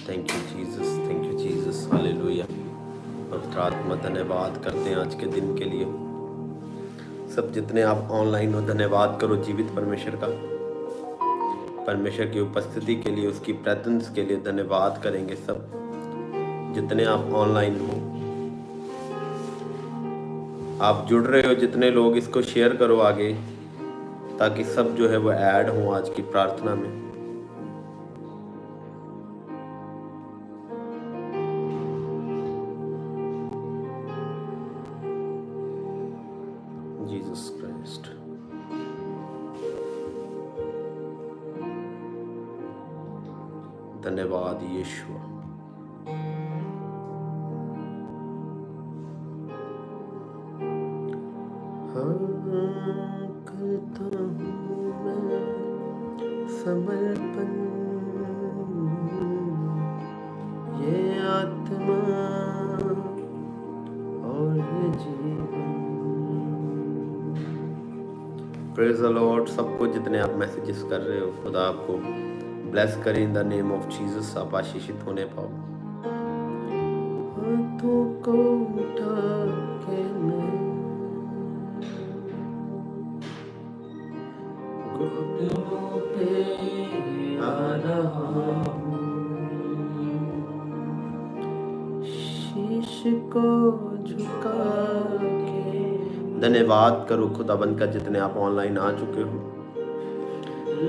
Thank you Jesus, thank you Jesus, hallelujah. पवित्र आत्मा धन्यवाद करते हैं आज के दिन के लिए। सब जितने आप ऑनलाइन हो धन्यवाद करो जीवित परमेश्वर का। परमेश्वर की उपस्थिति के लिए, उसकी प्रेजेंस के लिए धन्यवाद करेंगे सब जितने आप ऑनलाइन हो। आप जुड़ रहे हो जितने लोग, इसको शेयर करो आगे ताकि सब जो है वो ऐड हो आज की प्रार्थना में। जीसस क्राइस्ट, धन्यवाद यीशु। करता हूँ मैं समर्पण, ये आत्मा और ये जीवन। Praise the Lord. सबको जितने आप मैसेजेस कर रहे हो, खुदा आपको ब्लेस करे इन द नेम ऑफ जीसस। आप आशीषित होने पाओ। हाथों को उठा के मैं घुटनों पे आ रहा हूँ, शीश को झुका के। धन्यवाद करो खुदाबंद का जितने आप ऑनलाइन आ चुके हो।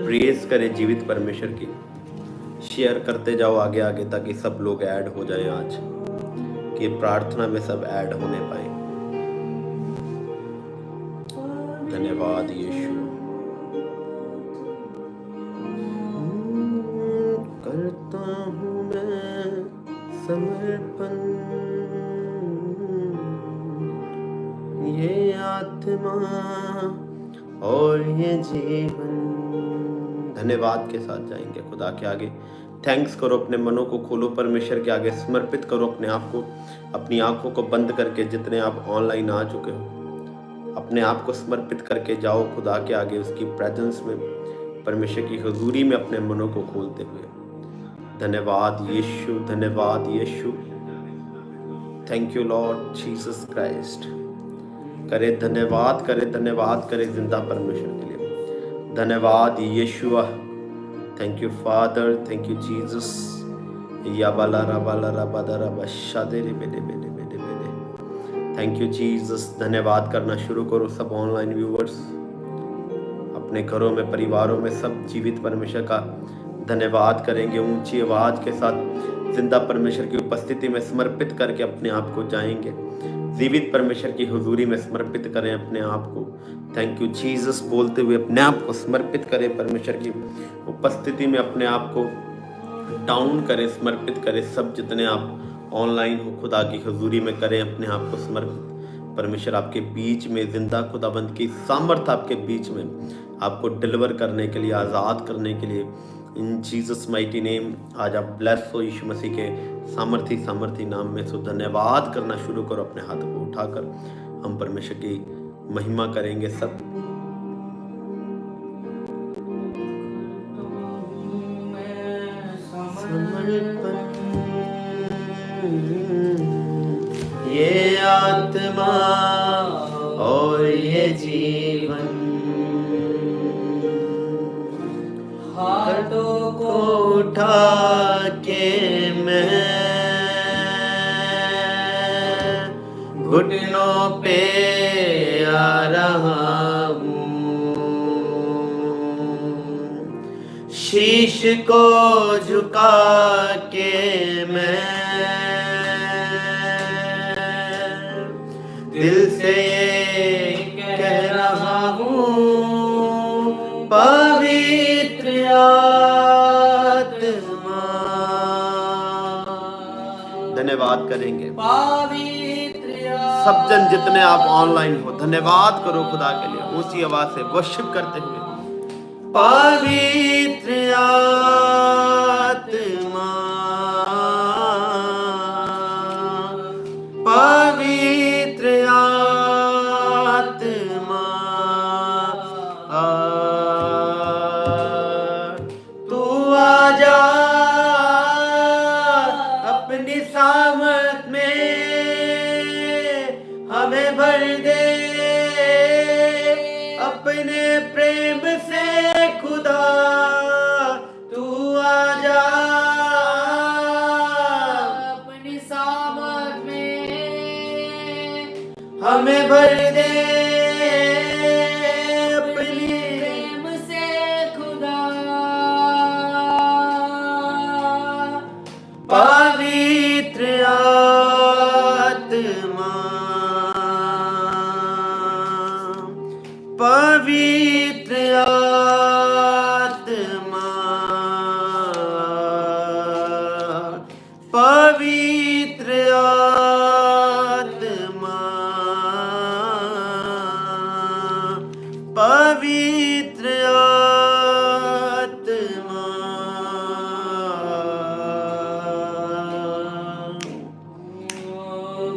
प्रेज करें जीवित परमेश्वर की। शेयर करते जाओ आगे आगे ताकि सब लोग ऐड हो जाएं आज कि प्रार्थना में सब ऐड होने पाए। धन्यवाद यीशु। करता हूँ मैं समर्पण, ये आत्मा और ये जीवन। धन्यवाद के साथ जाएंगे खुदा के आगे। थैंक्स करो, अपने मनों को खोलो, परमेश्वर के आगे समर्पित करो अपने आप को। अपनी आंखों को बंद करके जितने आप ऑनलाइन आ चुके हो, अपने आप को समर्पित करके जाओ खुदा के आगे, उसकी प्रेजेंस में, परमेश्वर की हुजूरी में अपने मनों को खोलते हुए। धन्यवाद यीशु, धन्यवाद Yeshu. Thank you Lord Jesus Christ. करे धन्यवाद, करे धन्यवाद, करे जिंदा परमेश्वर के लिए। धन्यवाद Yeshua. Thank you father, thank you Jesus. या बाला रा बाला रा बादा रा बशा दे रे बेले बेले बेले बेले। Thank you Jesus. धन्यवाद करना शुरू करो सब ऑनलाइन व्यूवर्स, अपने घरों में, परिवारों में, सब जीवित परमेश्वर का धन्यवाद करेंगे। ऊंची आवाज के साथ जिंदा परमेश्वर की उपस्थिति में समर्पित करके अपने आप को जाएंगे। जीवित परमेश्वर की हुजूरी में समर्पित करें अपने आप को। थैंक यू जीसस बोलते हुए अपने आप को समर्पित करें परमेश्वर की उपस्थिति में, अपने आप को डाउन करें, समर्पित करें। सब जितने आप ऑनलाइन हो खुदा की हुजूरी में करें अपने आप को समर्पित। परमेश्वर आपके बीच में जिंदा खुदाबंद की सामर्थ आपके बीच में, आपको डिलीवर करने के लिए, आज़ाद करने के लिए, इन जीसस माइटी नेम। आज आप ब्लेस हो यीशु मसीह के सामर्थी नाम में। सो धन्यवाद करना शुरू करो, अपने हाथ को उठाकर हम परमेश्वर की महिमा करेंगे सब। ये आत्मा और ये जीवन, हाथों को उठा के मैं घुटनों पे आ रहा हूँ, शीश को झुका के मैं दिल से ये कह रहा हूँ, पवित्र आत्मा। धन्यवाद करेंगे सब जन जितने आप ऑनलाइन हो। धन्यवाद करो खुदा के लिए ऊंची आवाज से वर्शिप करते हुए। पवित्र आत्मा, पवित्र आत्मा, तू आजा अपने प्रेम से खुदा तू आजा, अपनी सामर्थ में हमें भर दे अपनी प्रेम से खुदा, पवित्र आत्मा, पवित्र आत्मा, पवित्र आत्मा, पवित्र आत्मा,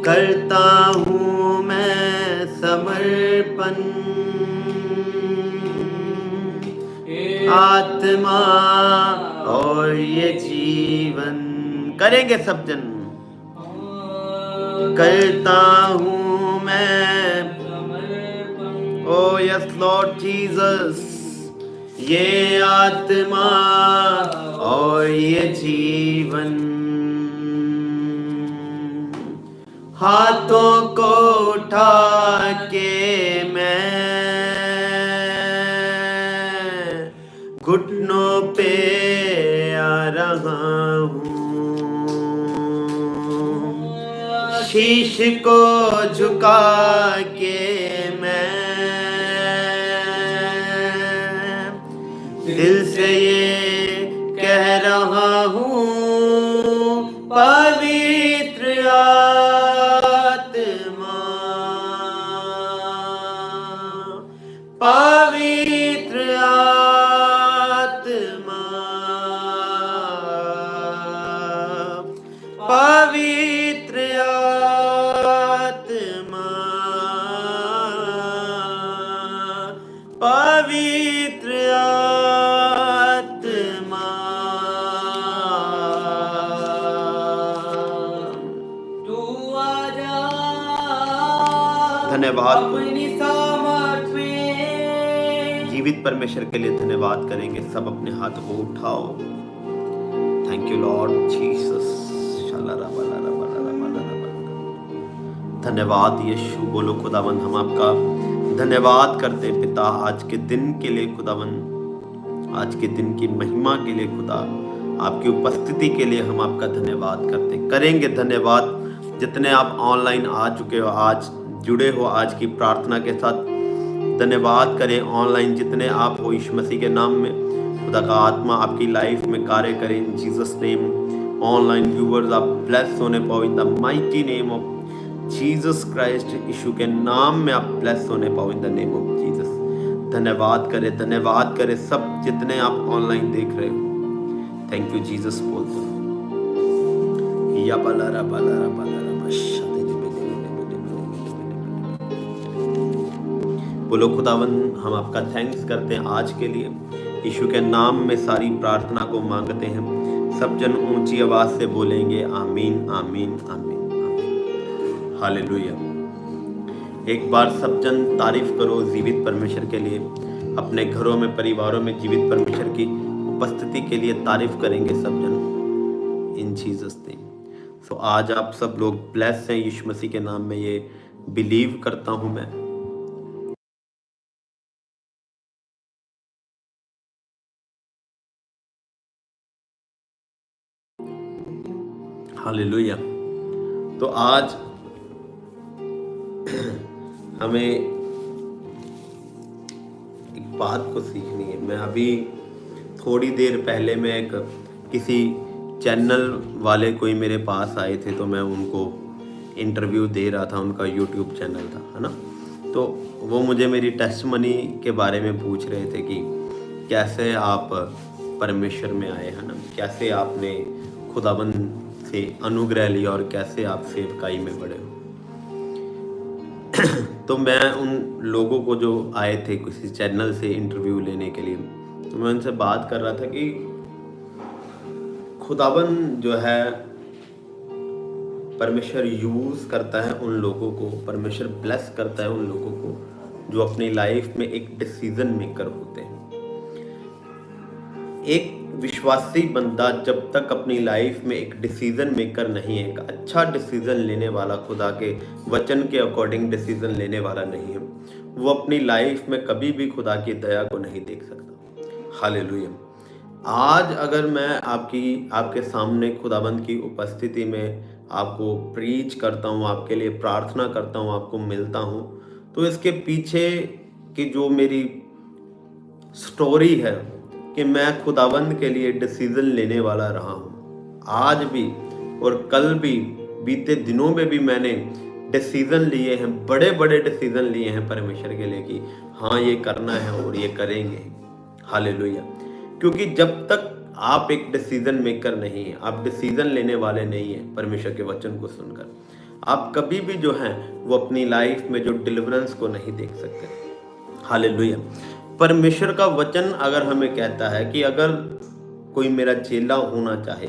करता हूँ मैं समर्पण, आत्मा और ये जीवन। करेंगे सब जन। करता हूँ मैं, ओ यस लॉर्ड जीसस, ये आत्मा और ये जीवन। हाथों को उठा के मैं घुटनों पे आ रहा हूँ, शीश को झुका के मैं दिल से ये कह रहा हूँ, पवित्र आत्मा, पवित्र आत्मा, पवित्र आत्मा, पवित्र आत्मा, तू आजा धन्यवाद। अपनी सामर्थ में। जीवित परमेश्वर के लिए धन्यवाद करेंगे। सब अपने हाथ को उठाओ। Thank you Lord Jesus. धन्यवाद यीशु। बोलो खुदावन, हम आपका धन्यवाद करते हैं पिता, आज के दिन के लिए खुदावन, आज के दिन की महिमा के लिए खुदा, आपकी उपस्थिति के लिए हम आपका धन्यवाद करते हैं। करेंगे धन्यवाद। जितने आप ऑनलाइन आ चुके हो, आज जुड़े हो आज की प्रार्थना के साथ, धन्यवाद करें। ऑनलाइन जितने आप हो, यीशु मसीह के नाम में खुदा का आत्मा आपकी लाइफ में कार्य करें in Jesus name. Online viewers आप ब्लेस होने पाओ in the mighty name of Jesus Christ. Yeshu के नाम में आप ब्लेस होने पाओ in the name of Jesus. धन्यवाद करें, धन्यवाद करें सब जितने आप ऑनलाइन देख रहे हो। थैंक यू जीसस बोलते हो। या बलारा बलारा बलारा बोलो खुदावन, हम आपका थैंक्स करते हैं आज के लिए। यीशु के नाम में सारी प्रार्थना को मांगते हैं। सब जन ऊंची आवाज से बोलेंगे आमीन आमीन आमीन आमीन। हालेलुया। एक बार सब जन तारीफ करो जीवित परमेश्वर के लिए। अपने घरों में, परिवारों में जीवित परमेश्वर की उपस्थिति के लिए तारीफ करेंगे सब जन इन जीसस नेम। सो आज आप सब लोग ब्लेस हैं यीशु मसीह के नाम में, ये बिलीव करता हूं मैं। हालेलुया। तो आज हमें एक बात को सीखनी है। मैं अभी थोड़ी देर पहले मैं किसी चैनल वाले कोई मेरे पास आए थे, तो मैं उनको इंटरव्यू दे रहा था। उनका यूट्यूब चैनल था, है ना। तो वो मुझे मेरी टेस्टमनी के बारे में पूछ रहे थे कि कैसे आप परमेश्वर में आए, है ना, कैसे आपने खुदाबंद से अनुग्रह लिया और कैसे आप सेवकाई में बढ़े हो। तो मैं उन लोगों को जो आए थे किसी चैनल से इंटरव्यू लेने के लिए, तो मैं उनसे बात कर रहा था कि खुदाबंद जो है परमेश्वर यूज़ करता है उन लोगों को, परमेश्वर ब्लेस करता है उन लोगों को जो अपनी लाइफ में एक डिसीजन मेकर होते हैं। एक विश्वासी बंदा जब तक अपनी लाइफ में एक डिसीजन मेकर नहीं है, एक अच्छा डिसीजन लेने वाला, खुदा के वचन के अकॉर्डिंग डिसीजन लेने वाला नहीं है, वो अपनी लाइफ में कभी भी खुदा की दया को नहीं देख सकता। हालेलुया। आज अगर मैं आपके सामने खुदाबंद की उपस्थिति में आपको प्रीच करता हूँ, आपके लिए प्रार्थना करता हूँ, आपको मिलता हूँ, तो इसके पीछे की जो मेरी स्टोरी है कि मैं खुदाबंद के लिए डिसीजन लेने वाला रहा हूँ। आज भी और कल भी, बीते दिनों में भी मैंने डिसीजन लिए हैं, बड़े बड़े डिसीजन लिए हैं परमेश्वर के लिए कि हाँ ये करना है और ये करेंगे। हालेलुया। क्योंकि जब तक आप एक डिसीजन मेकर नहीं है, आप डिसीजन लेने वाले नहीं है परमेश्वर के वचन को सुनकर, आप कभी भी जो है वो अपनी लाइफ में जो डिलीवरेंस को नहीं देख सकते। हालेलुया। परमेश्वर का वचन अगर हमें कहता है कि अगर कोई मेरा चेला होना चाहे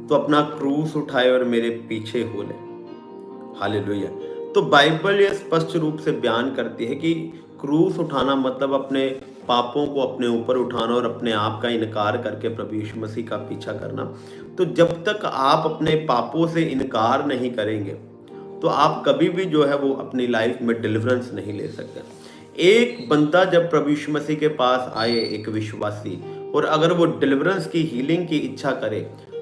तो अपना क्रूस उठाए और मेरे पीछे हो ले। हालेलुया। तो बाइबल ये स्पष्ट रूप से बयान करती है कि क्रूस उठाना मतलब अपने पापों को अपने ऊपर उठाना और अपने आप का इनकार करके प्रभु यीशु मसीह का पीछा करना। तो जब तक आप अपने पापों से इनकार नहीं करेंगे तो आप कभी भी जो है वो अपनी लाइफ में डिलीवरेंस नहीं ले सकते। एक बंदा जब प्रभु यीशु मसीह के पास आए, एक विश्वासी, और अगर वो डिलीवरेंस की, हीलिंग की इच्छा करे,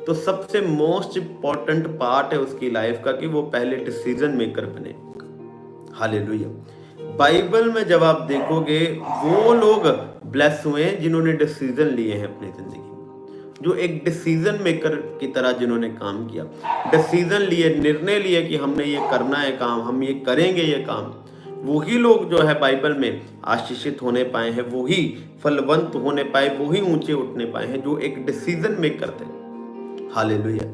तो सबसे मोस्ट इम्पॉर्टेंट पार्ट है उसकी लाइफ का कि वो पहले डिसीजन मेकर बने। हालेलुया। बाइबल में जब आप देखोगे वो लोग ब्लेस हुए हैं जिन्होंने डिसीजन लिए हैं अपनी जिंदगी में, जो एक डिसीजन मेकर की तरह जिन्होंने काम किया, डिसीजन लिए, निर्णय लिए कि हमने ये करना है काम, हम ये करेंगे ये काम। वही लोग जो है बाइबल में आशीषित होने पाए हैं, वही फलवंत होने पाए, वही ऊंचे उठने पाए हैं जो एक डिसीजन मेकर थे। हालेलुया।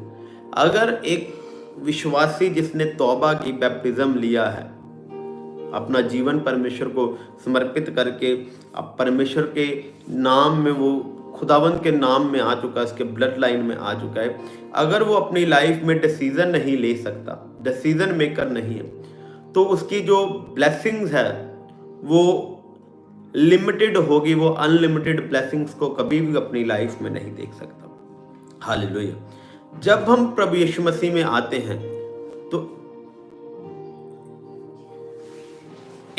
अगर एक विश्वासी जिसने तौबा की, बैप्टिज्म लिया है, अपना जीवन परमेश्वर को समर्पित करके अब परमेश्वर के नाम में, वो खुदावंत के नाम में आ चुका है, उसके ब्लड लाइन में आ चुका है, अगर वो अपनी लाइफ में डिसीजन नहीं ले सकता, डिसीजन मेकर नहीं है, तो उसकी जो ब्लेसिंग्स है वो लिमिटेड होगी, वो अनलिमिटेड ब्लेसिंग्स को कभी भी अपनी लाइफ में नहीं देख सकता। हालेलुया। जब हम प्रभु यीशु मसीह में आते हैं तो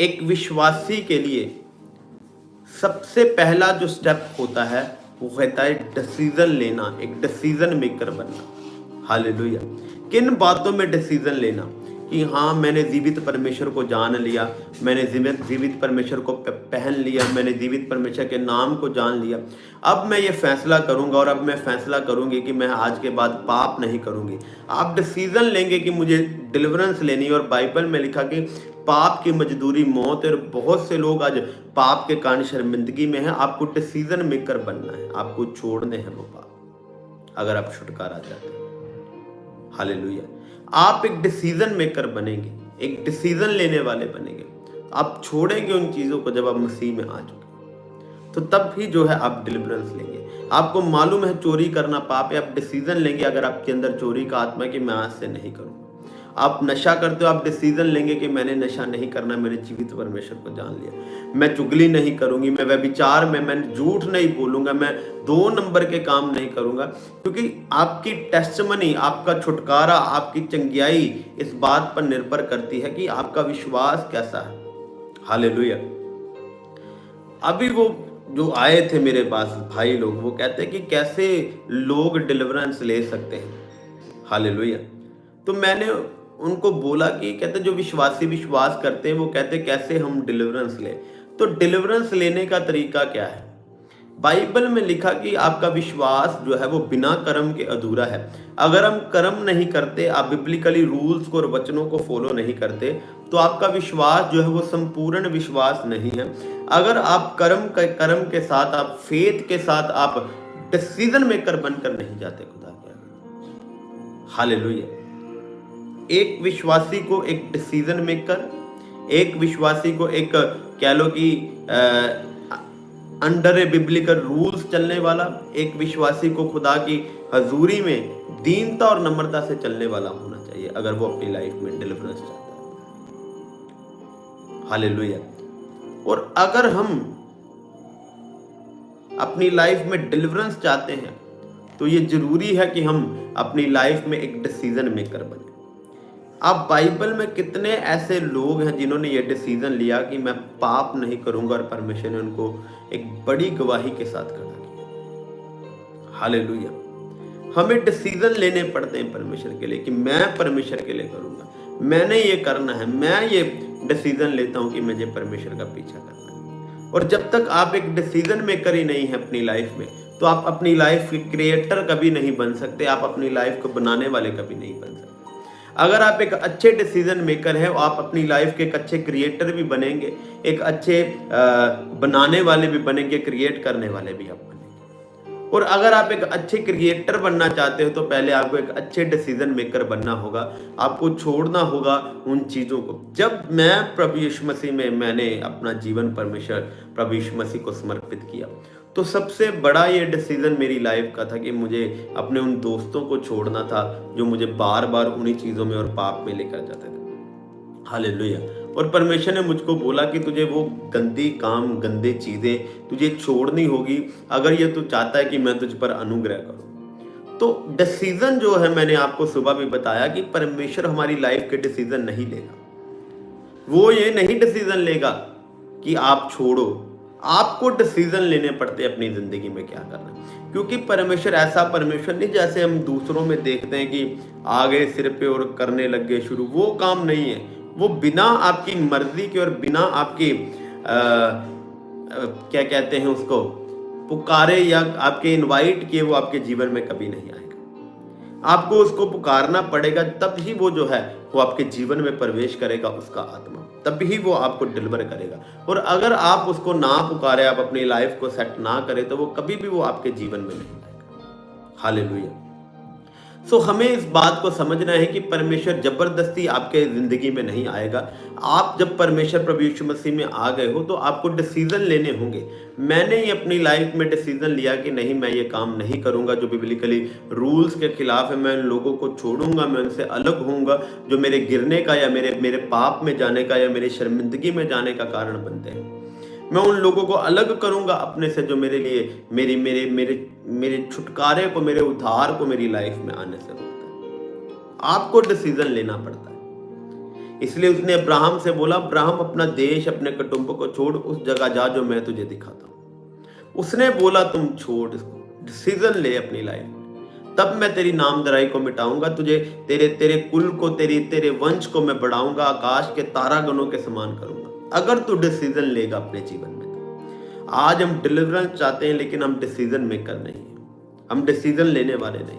एक विश्वासी के लिए सबसे पहला जो स्टेप होता है वो कहता है डिसीजन लेना, एक डिसीजन मेकर बनना। हालेलुया। किन बातों में डिसीजन लेना कि हाँ मैंने जीवित परमेश्वर को जान लिया, मैंने जीवित परमेश्वर को पहन लिया, मैंने जीवित परमेश्वर के नाम को जान लिया, अब मैं ये फैसला करूंगा और अब मैं फैसला करूंगी कि मैं आज के बाद पाप नहीं करूंगी। आप डिसीजन लेंगे कि मुझे डिलीवरेंस लेनी है, और बाइबल में लिखा कि पाप की मजदूरी मौत है, और बहुत से लोग आज पाप के कारण शर्मिंदगी में हैं। आपको डिसीजन मेकर बनना है, आपको छोड़ने हैं वो पाप अगर आप छुटकारा चाहते हैं। हालेलुया। आप एक डिसीजन मेकर बनेंगे, एक डिसीजन लेने वाले बनेंगे, आप छोड़ेंगे उन चीजों को जब आप मसीह में आ चुके, तो तब भी जो है आप डिलीवरेंस लेंगे। आपको मालूम है चोरी करना पाप है, आप डिसीजन लेंगे अगर आपके अंदर चोरी का आत्मा है कि मैं आज से नहीं करूंगा। आप नशा करते हो, आप डिसीजन लेंगे कि मैंने नशा नहीं करना, मैंने जीवित परमेश्वर को जान लिया, मैं चुगली नहीं करूंगी, मैं व्यभिचार में, मैं झूठ नहीं बोलूंगा, मैं 2 नंबर के काम नहीं करूंगा। क्योंकि आपकी टेस्टमनी, आपका छुटकारा, आपकी चंगियाई इस बात पर निर्भर करती है कि आपका विश्वास कैसा है। हालेलुया। अभी वो जो आए थे मेरे पास भाई लोग, वो कहते हैं कि कैसे लोग डिलीवरेंस ले सकते हैं। हालेलुया। तो मैंने उनको बोला कि कहते जो विश्वासी विश्वास करते हैं वो कहते कैसे हम डिलीवरेंस ले। तो डिलीवरेंस लेने का तरीका क्या है? बाइबल में लिखा कि आपका विश्वास जो है वो बिना कर्म के अधूरा है। अगर हम कर्म नहीं करते, आप बिब्लिकली रूल्स को और वचनों को फॉलो नहीं करते, तो आपका विश्वास जो है वो संपूर्ण विश्वास नहीं है। अगर आप कर्म के साथ, आप फेथ के साथ आप डिसीजन मेकर बनकर नहीं जाते खुदा के आगे। हालेलुया। एक विश्वासी को एक डिसीजन मेकर, एक विश्वासी को एक कह लो कि अंडर ए बिब्लिकल रूल्स चलने वाला, एक विश्वासी को खुदा की हजूरी में दीनता और नम्रता से चलने वाला होना चाहिए अगर वो अपनी लाइफ में डिलीवरेंस चाहता है। हालेलुया। और अगर हम अपनी लाइफ में डिलीवरेंस चाहते हैं तो ये जरूरी है कि हम अपनी लाइफ में एक डिसीजन मेकर बने। आप बाइबल में कितने ऐसे लोग हैं जिन्होंने ये डिसीजन लिया कि मैं पाप नहीं करूंगा, और परमेश्वर ने उनको एक बड़ी गवाही के साथ खड़ा किया। हालेलुया। हमें डिसीजन लेने पड़ते हैं परमेश्वर के लिए कि मैं परमेश्वर के लिए करूंगा, मैंने ये करना है, मैं ये डिसीजन लेता हूं कि मुझे परमेश्वर का पीछा करना है। और जब तक आप एक डिसीजन मेकर ही नहीं है अपनी लाइफ में, तो आप अपनी लाइफ के क्रिएटर कभी नहीं बन सकते, आप अपनी लाइफ को बनाने वाले कभी नहीं बन सकते। अगर आप एक अच्छे डिसीजन मेकर हैं, आप अपनी लाइफ के एक अच्छे क्रिएटर भी बनेंगे, एक अच्छे बनाने वाले भी बनेंगे, क्रिएट करने वाले भी आप बनेंगे। और अगर आप एक अच्छे क्रिएटर बनना चाहते हो तो पहले आपको एक अच्छे डिसीजन मेकर बनना होगा। आपको छोड़ना होगा उन चीज़ों को। जब मैं प्रभु यीशु मसीह में मैंने अपना जीवन परमेश्वर प्रभु यीशु मसीह को समर्पित किया, तो सबसे बड़ा ये डिसीजन मेरी लाइफ का था कि मुझे अपने उन दोस्तों को छोड़ना था जो मुझे बार बार उन्हीं चीज़ों में और पाप में लेकर जाते थे। हालेलुया। और परमेश्वर ने मुझको बोला कि तुझे वो गंदी काम, गंदे चीज़ें तुझे छोड़नी होगी अगर ये तू चाहता है कि मैं तुझ पर अनुग्रह करूं। तो डिसीजन जो है, मैंने आपको सुबह भी बताया कि परमेश्वर हमारी लाइफ के डिसीजन नहीं लेगा। वो ये नहीं डिसीजन लेगा कि आप छोड़ो, आपको डिसीजन लेने पड़ते हैं अपनी जिंदगी में क्या करना है। क्योंकि परमेश्वर ऐसा परमेश्वर नहीं जैसे हम दूसरों में देखते हैं कि आ गए सिर पे और करने लग गए शुरू, वो काम नहीं है। वो बिना आपकी मर्जी के और बिना आपके क्या कहते हैं उसको, पुकारे या आपके इनवाइट किए, वो आपके जीवन में कभी नहीं आएगा। आपको उसको पुकारना पड़ेगा, तब ही वो जो है वो आपके जीवन में प्रवेश करेगा, उसका आत्मा, तब ही वो आपको डिलीवर करेगा। और अगर आप उसको ना पुकारे, आप अपनी लाइफ को सेट ना करें, तो वो कभी भी वो आपके जीवन में नहीं आएगा। हालेलुया। सो हमें इस बात को समझना है कि परमेश्वर जबरदस्ती आपके जिंदगी में नहीं आएगा। आप जब परमेश्वर प्रभु यीशु मसीह में आ गए हो तो आपको डिसीजन लेने होंगे। मैंने ही अपनी लाइफ में डिसीजन लिया कि नहीं, मैं ये काम नहीं करूंगा जो बिब्लिकली रूल्स के खिलाफ है। मैं उन लोगों को छोड़ूंगा, मैं उनसे अलग होऊंगा जो मेरे गिरने का या मेरे पाप में जाने का या मेरी शर्मिंदगी में जाने का कारण बनते हैं। मैं उन लोगों को अलग करूंगा अपने से जो मेरे लिए मेरे छुटकारे को, मेरे उद्धार को मेरी लाइफ में आने से रोकता है। आपको डिसीजन लेना पड़ता है। इसलिए उसने अब्राहम से बोला, अब्राहम अपना देश, अपने कुटुंब को छोड़, उस जगह जा जो मैं तुझे दिखाता हूं। उसने बोला तुम छोड़ इसको, डिसीजन ले अपनी लाइफ में, तब मैं तेरी नामधराई को मिटाऊंगा, तुझे तेरे कुल को, तेरे वंश को मैं बढ़ाऊंगा, आकाश के तारागणों के समान करूंगा, अगर तू डिसीजन लेगा अपने जीवन में। आज हम डिलीवरेंस चाहते हैं लेकिन हम डिसीजन मेकर नहीं है, हम डिसीजन लेने वाले नहीं,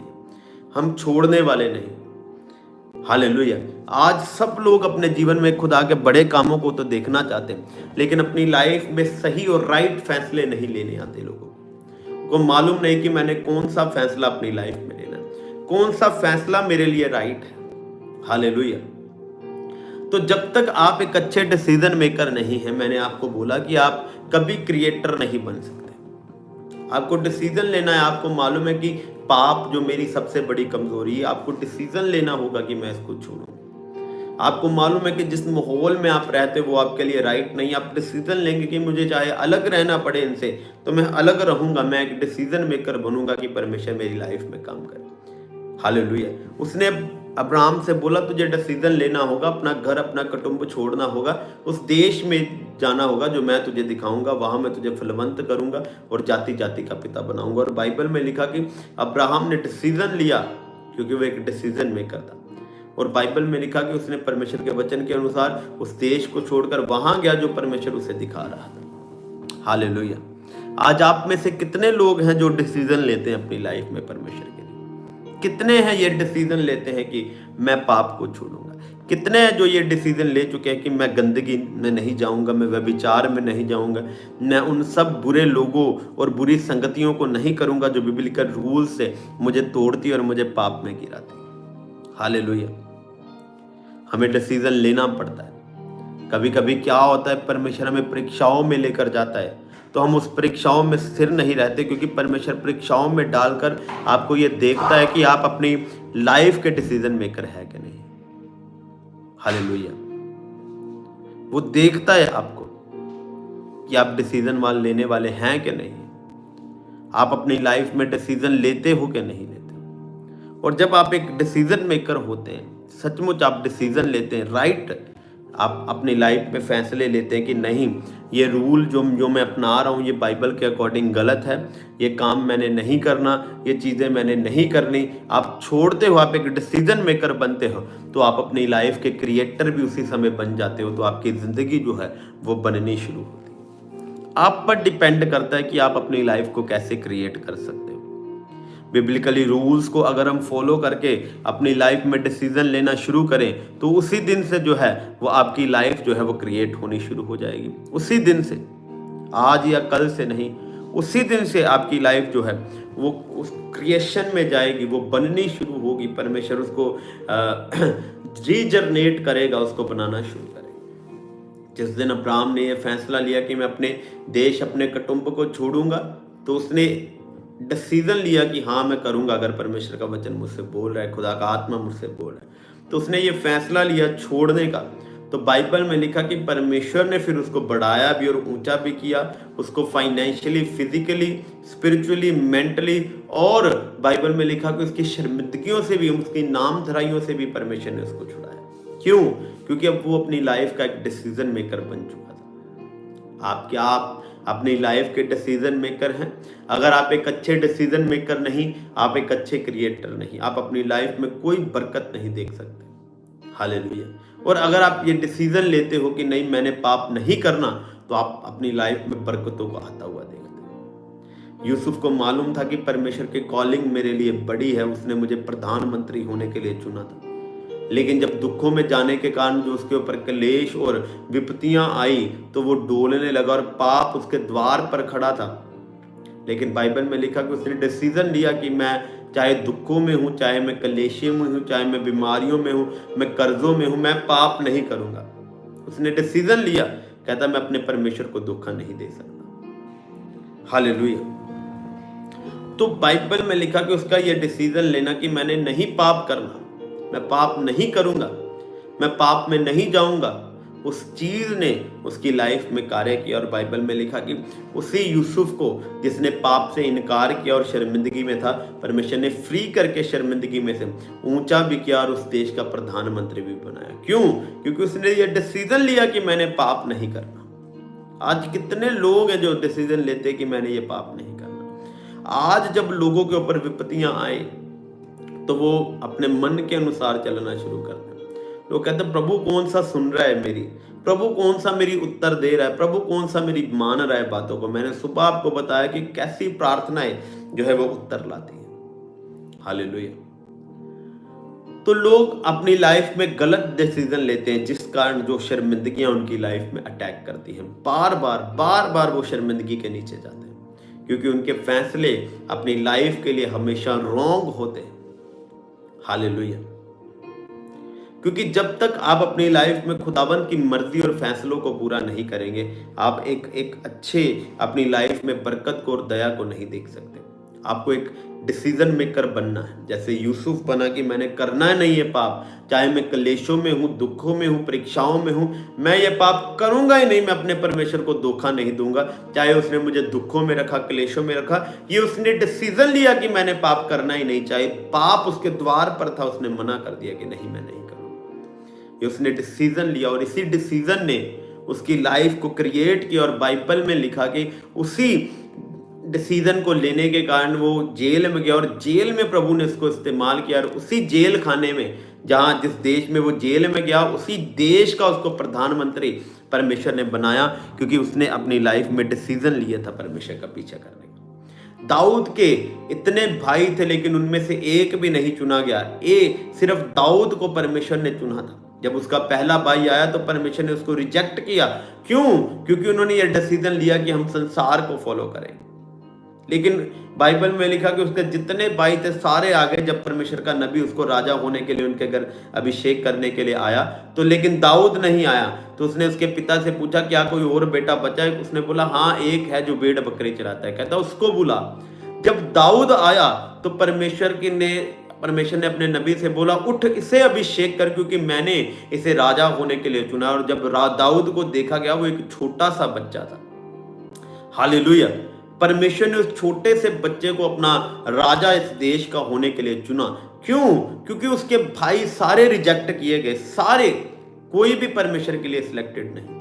हम छोड़ने वाले नहीं। हालेलुया। आज सब लोग अपने जीवन में खुदा के बड़े कामों को तो देखना चाहते हैं, लेकिन अपनी लाइफ में सही और राइट फैसले नहीं लेने आते। लोगों को मालूम नहीं कि मैंने कौन सा फैसला अपनी लाइफ में लेना, कौन सा फैसला मेरे लिए राइट है। हालेलुया। तो जब तक आप एक अच्छे डिसीजन मेकर नहीं है, मैंने आपको बोला कि आप कभी क्रिएटर नहीं बन सकते। आपको डिसीजन लेना है। आपको मालूम है कि पाप जो मेरी सबसे बड़ी कमजोरी है, आपको डिसीजन लेना होगा कि मैं इसको छोड़ूं। आपको मालूम है कि जिस माहौल में आप रहते हो वो आपके लिए राइट नहीं। आप डिसीजन लेंगे कि मुझे चाहे अलग रहना पड़े इनसे तो मैं अलग रहूंगा। मैं एक डिसीजन मेकर बनूंगा कि परमेश्वर मेरी लाइफ में काम करे। हालेलुया। उसने अब्राहम से बोला तुझे डिसीजन लेना होगा, अपना घर, अपना कुटुंब छोड़ना होगा, उस देश में जाना होगा जो मैं तुझे दिखाऊंगा, वहां मैं तुझे फलवंत करूंगा और जाति जाति का पिता बनाऊंगा। और बाइबल में लिखा कि अब्राहम ने डिसीजन लिया क्योंकि वो एक डिसीजन मेकर था। और बाइबल में लिखा कि उसने परमेश्वर के वचन के अनुसार उस देश को छोड़कर वहां गया जो परमेश्वर उसे दिखा रहा था। हालेलुया। आज आप में से कितने लोग हैं जो डिसीजन लेते हैं अपनी लाइफ में परमेश्वर के लिए? कितने हैं ये डिसीजन लेते हैं कि मैं पाप को छोड़ूंगा? कितने हैं जो ये डिसीजन ले चुके हैं कि मैं गंदगी में नहीं जाऊंगा, मैं व्यभिचार में नहीं जाऊंगा, मैं उन सब बुरे लोगों और बुरी संगतियों को नहीं करूंगा जो बिब्लिकल रूल से मुझे तोड़ती और मुझे पाप में गिराती। हालेलुया। हमें डिसीजन लेना पड़ता है। कभी कभी क्या होता है, परमेश्वर हमें परीक्षाओं में लेकर जाता है तो हम उस परीक्षाओं में स्थिर नहीं रहते, क्योंकि परमेश्वर परीक्षाओं में डालकर आपको ये देखता है कि आप अपनी लाइफ के डिसीजन मेकर है कि नहीं। हालेलुया। वो देखता है आपको कि आप डिसीजन लेने वाले हैं कि नहीं, आप अपनी लाइफ में डिसीजन लेते हो कि नहीं लेते हो। और जब आप एक डिसीजन मेकर होते हैं, सचमुच आप डिसीजन लेते हैं, राइट, आप अपनी लाइफ में फैसले लेते हैं कि नहीं, ये रूल जो मैं अपना रहा हूँ ये बाइबल के अकॉर्डिंग गलत है, ये काम मैंने नहीं करना, ये चीज़ें मैंने नहीं करनी, आप छोड़ते हो, आप एक डिसीजन मेकर बनते हो, तो आप अपनी लाइफ के क्रिएटर भी उसी समय बन जाते हो। तो आपकी ज़िंदगी जो है वो बननी शुरू होती है। आप पर डिपेंड करता है कि आप अपनी लाइफ को कैसे क्रिएट कर सकते हो। बिब्लिकली रूल्स को अगर हम फॉलो करके अपनी लाइफ में डिसीजन लेना शुरू करें तो उसी दिन से जो है वो आपकी लाइफ जो है वो क्रिएट होनी शुरू हो जाएगी। उसी दिन से, आज या कल से नहीं, उसी दिन से आपकी लाइफ जो है वो उस क्रिएशन में जाएगी, वो बननी शुरू होगी। परमेश्वर उसको रीजनरेट करेगा, उसको बनाना शुरू करेगा। जिस दिन अब्राहम ने यह फैसला लिया कि मैं अपने देश, अपने कुटुंब को छोड़ूंगा, तो उसने डिसीजन लिया कि हाँ मैं करूंगा, अगर परमेश्वर का वचन मुझसे बोल रहा है, खुदा का आत्मा मुझसे बोल रहा है, तो उसने ये फैसला लिया छोड़ने का। तो बाइबल में लिखा कि परमेश्वर ने फिर उसको बढ़ाया भी और ऊंचा भी किया, उसको फाइनेंशियली, फिजिकली, स्पिरिचुअली, मेंटली, और बाइबल में लिखा कि उसकी शर्मिंदगियों से भी, उसकी नामधराइयों से भी परमेश्वर ने उसको छुड़ाया। क्यों? क्योंकि अब वो अपनी लाइफ का एक डिसीजन मेकर बन चुका था। आप अपनी लाइफ के डिसीजन मेकर हैं। अगर आप एक अच्छे डिसीजन मेकर नहीं, आप एक अच्छे क्रिएटर नहीं, आप अपनी लाइफ में कोई बरकत नहीं देख सकते। हालेलुया। और अगर आप ये डिसीजन लेते हो कि नहीं मैंने पाप नहीं करना, तो आप अपनी लाइफ में बरकतों को आता हुआ देखते हैं। यूसुफ को मालूम था कि परमेश्वर की कॉलिंग मेरे लिए बड़ी है, उसने मुझे प्रधानमंत्री होने के लिए चुना था। लेकिन जब दुखों में जाने के कारण जो उसके ऊपर क्लेश और विपत्तियां आई, तो वो डोलने लगा और पाप उसके द्वार पर खड़ा था। लेकिन बाइबल में लिखा कि उसने डिसीजन लिया कि मैं चाहे दुखों में हूं, चाहे मैं क्लेशों में हूं, चाहे मैं बीमारियों में हूं, मैं कर्जों में हूं, मैं पाप नहीं करूंगा। उसने डिसीजन लिया, कहता मैं अपने परमेश्वर को धोखा नहीं दे सकता। हालेलुया। तो बाइबल में लिखा कि उसका यह डिसीजन लेना कि मैंने नहीं पाप करना, मैं पाप नहीं करूंगा, मैं पाप में नहीं जाऊंगा, उस चीज ने उसकी लाइफ में कार्य किया। और बाइबल में लिखा कि उसी यूसुफ को जिसने पाप से इनकार किया और शर्मिंदगी में था, परमेश्वर ने फ्री करके शर्मिंदगी में से ऊंचा भी किया और उस देश का प्रधानमंत्री भी बनाया। क्यों? क्योंकि उसने ये डिसीजन लिया कि मैंने पाप नहीं करना। आज कितने लोग हैं जो डिसीजन लेते कि मैंने ये पाप नहीं करना। आज जब लोगों के ऊपर विपत्तियां आए तो वो अपने मन के अनुसार चलना शुरू करते हैं। लोग कहते हैं प्रभु कौन सा सुन रहा है मेरी, प्रभु कौन सा मेरी उत्तर दे रहा है, प्रभु कौन सा मेरी मान रहा है बातों को। मैंने सुबह आपको बताया कि कैसी प्रार्थनाएं जो है वो उत्तर लाती है। हालेलुया। तो लोग अपनी लाइफ में गलत डिसीजन लेते हैं, जिस कारण जो शर्मिंदगियां उनकी लाइफ में अटैक करती हैं। बार बार वो शर्मिंदगी के नीचे जाते हैं, क्योंकि उनके फैसले अपनी लाइफ के लिए हमेशा रॉन्ग होते हैं। हालेलुया। क्योंकि जब तक आप अपनी लाइफ में खुदावंद की मर्जी और फैसलों को पूरा नहीं करेंगे, आप एक अच्छे अपनी लाइफ में बरकत को और दया को नहीं देख सकते। आपको एक डिसीजन मेकर बनना है, जैसे यूसुफ बना कि मैंने करना नहीं है पाप, चाहे मैं क्लेशों में हूं, दुखों में हूं, परीक्षाओं में हूं, मैं ये पाप करूंगा ही नहीं, मैं अपने परमेश्वर को धोखा नहीं दूंगा। चाहे उसने मुझे दुखों में रखा, क्लेशों में रखा, ये उसने डिसीजन लिया कि मैंने पाप करना ही नहीं। चाहे पाप उसके द्वार पर था, उसने मना कर दिया कि नहीं मैं नहीं करूंगा। ये उसने डिसीजन लिया और इसी डिसीजन ने उसकी लाइफ को क्रिएट किया। और बाइबल में लिखा कि उसी डिसीजन को लेने के कारण वो जेल में गया और जेल में प्रभु ने उसको इस्तेमाल किया। और उसी जेल खाने में, जहां जिस देश में वो जेल में गया, उसी देश का उसको प्रधानमंत्री परमेश्वर ने बनाया, क्योंकि उसने अपनी लाइफ में डिसीजन लिया था परमेश्वर का पीछा करने का। दाऊद के इतने भाई थे, लेकिन उनमें से एक भी नहीं चुना गया। सिर्फ दाऊद को परमेश्वर ने चुना था। जब उसका पहला भाई आया तो परमेश्वर ने उसको रिजेक्ट किया। क्यों? क्योंकि उन्होंने ये डिसीजन लिया कि हम संसार को फॉलो करेंगे। लेकिन बाइबल में लिखा कि उसके जितने भाई थे सारे आ गए। जब परमेश्वर का नबी उसको राजा होने के लिए उनके घर अभिषेक करने के लिए आया, तो लेकिन दाऊद नहीं आया। तो उसने उसके पिता से पूछा क्या कोई और बेटा बचा है? उसने बोला हाँ एक है जो भेड़ बकरी चराता है। कहता उसको बुला। जब दाऊद आया तो परमेश्वर की ने परमेश्वर ने अपने नबी से बोला, उठ इसे अभिषेक कर, क्योंकि मैंने इसे राजा होने के लिए चुना। और जब दाऊद को देखा गया, वो एक छोटा सा बच्चा था। हालेलुया। परमेश्वर ने उस छोटे से बच्चे को अपना राजा इस देश का होने के लिए चुना। क्यों? क्योंकि उसके भाई सारे रिजेक्ट किए गए, सारे, कोई भी परमेश्वर के लिए सिलेक्टेड नहीं था।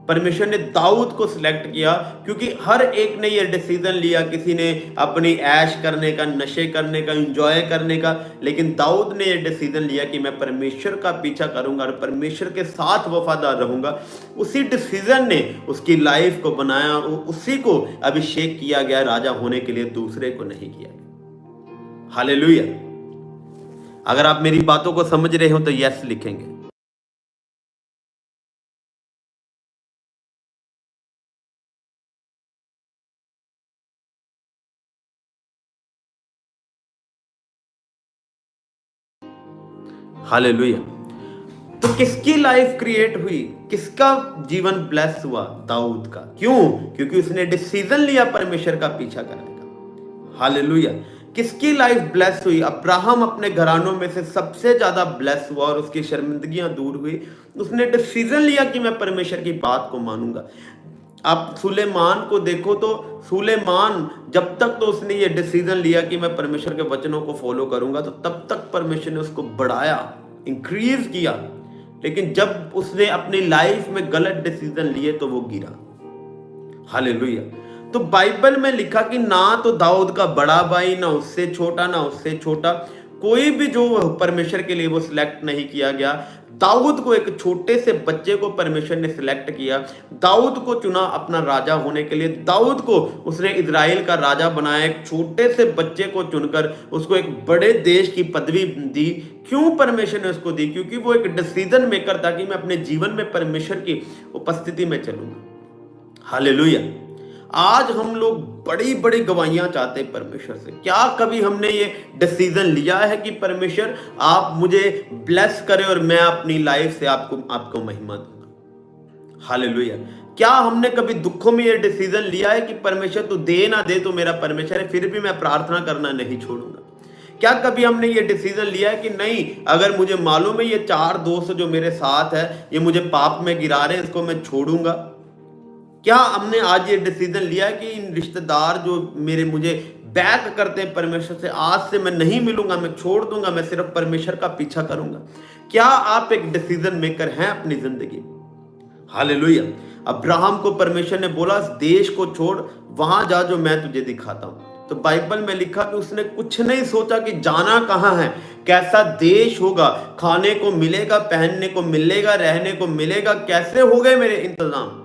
परमेश्वर ने दाऊद को सिलेक्ट किया क्योंकि हर एक ने ये डिसीजन लिया, किसी ने अपनी ऐश करने का, नशे करने का, एंजॉय करने का, लेकिन दाऊद ने ये डिसीजन लिया कि मैं परमेश्वर का पीछा करूंगा और परमेश्वर के साथ वफादार रहूंगा। उसी डिसीजन ने उसकी लाइफ को बनाया, उसी को अभिषेक किया गया राजा होने के लिए, दूसरे को नहीं किया गया। हालेलुया। अगर आप मेरी बातों को समझ रहे हो तो यस लिखेंगे। हालेलुया। तो किसकी लाइफ क्रिएट हुई, किसका जीवन ब्लेस हुआ? दाऊद का। क्यों? क्योंकि उसने डिसीजन लिया परमेश्वर का पीछा करने का। हालेलुया। किसकी लाइफ ब्लेस हुई? अब्राहम अपने घरानों में से सबसे ज्यादा ब्लेस हुआ और उसकी शर्मिंदगियां दूर हुई। उसने डिसीजन लिया कि मैं परमेश्वर की बात को मानूंगा। आप सुलेमान को देखो तो सुलेमान जब तक तो उसने ये डिसीजन लिया कि मैं परमेश्वर के वचनों को फॉलो करूंगा, तो तब तक परमेश्वर ने उसको बढ़ाया, इंक्रीज किया। लेकिन जब उसने अपनी लाइफ में गलत डिसीजन लिए तो वो गिरा। हालेलुया। तो बाइबल में लिखा कि ना तो दाऊद का बड़ा भाई, ना उससे छोटा, ना उससे छोटा, कोई भी जो परमेश्वर के लिए वो सिलेक्ट नहीं किया गया। दाऊद को, एक छोटे से बच्चे को परमेश्वर ने सिलेक्ट किया, दाऊद को चुना अपना राजा होने के लिए। दाऊद को उसने इजराइल का राजा बनाया, एक छोटे से बच्चे को चुनकर उसको एक बड़े देश की पदवी दी। क्यों परमेश्वर ने उसको दी? क्योंकि वो एक डिसीजन मेकर था कि मैं अपने जीवन में परमेश्वर की उपस्थिति में चलूंगा। हालेलुया। आज हम लोग बड़ी बड़ी गवाहियां चाहते हैं परमेश्वर से। क्या कभी हमने ये डिसीजन लिया है कि परमेश्वर आप मुझे ब्लेस करें और मैं अपनी लाइफ से आपको महिमा दूंगा? हालेलुया। क्या हमने कभी दुखों में ये डिसीजन लिया है कि परमेश्वर तू दे ना दे तो मेरा परमेश्वर है, फिर भी मैं प्रार्थना करना नहीं छोड़ूंगा? क्या कभी हमने ये डिसीजन लिया है कि नहीं, अगर मुझे मालूम है ये 4 दोस्त जो मेरे साथ है ये मुझे पाप में गिरा रहे हैं, इसको मैं छोड़ूंगा? क्या हमने आज ये डिसीजन लिया है कि इन रिश्तेदार जो मुझे बैक करते हैं परमेश्वर से, आज से मैं नहीं मिलूंगा, मैं छोड़ दूंगा, मैं सिर्फ परमेश्वर का पीछा करूंगा? क्या आप एक डिसीजन मेकर हैं अपनी जिंदगी? हालेलुया। अब्राहम को परमेश्वर ने बोला देश को छोड़, वहां जा जो मैं तुझे दिखाता हूं। तो बाइबल में लिखा कि उसने कुछ नहीं सोचा कि जाना कहां है, कैसा देश होगा, खाने को मिलेगा, पहनने को मिलेगा, रहने को मिलेगा, कैसे हो गए मेरे इंतजाम।